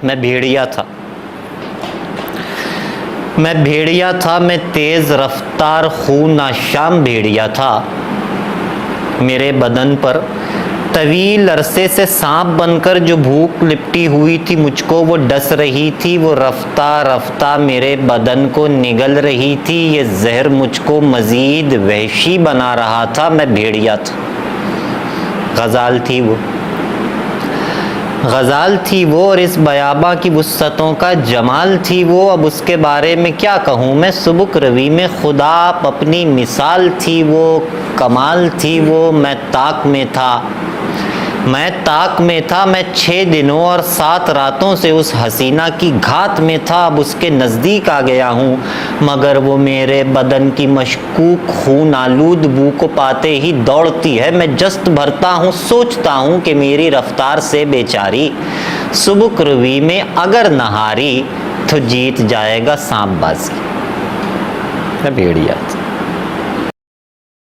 میں بھیڑیا تھا، میں تیز رفتار خون آشام بھیڑیا تھا۔ میرے بدن پر طویل عرصے سے سانپ بن کر جو بھوک لپٹی ہوئی تھی مجھ کو وہ ڈس رہی تھی، وہ رفتہ رفتہ میرے بدن کو نگل رہی تھی، یہ زہر مجھ کو مزید وحشی بنا رہا تھا۔ میں بھیڑیا تھا، غزال تھی وہ اور اس بیاباں کی وسعتوں کا جمال تھی وہ، اب اس کے بارے میں کیا کہوں میں، سبک روی میں خدا آپ اپنی مثال تھی وہ، کمال تھی وہ۔ میں طاق میں تھا، میں 6 دنوں اور 7 راتوں سے اس حسینہ کی گھات میں تھا، اب اس کے نزدیک آ گیا ہوں، مگر وہ میرے بدن کی مشکوک خون آلود بو کو پاتے ہی دوڑتی ہے۔ میں جست بھرتا ہوں، سوچتا ہوں کہ میری رفتار سے بیچاری سبک روی میں اگر نہ ہاری تو جیت جائے گا سانپ بازی۔ میں بھیڑیا تھا۔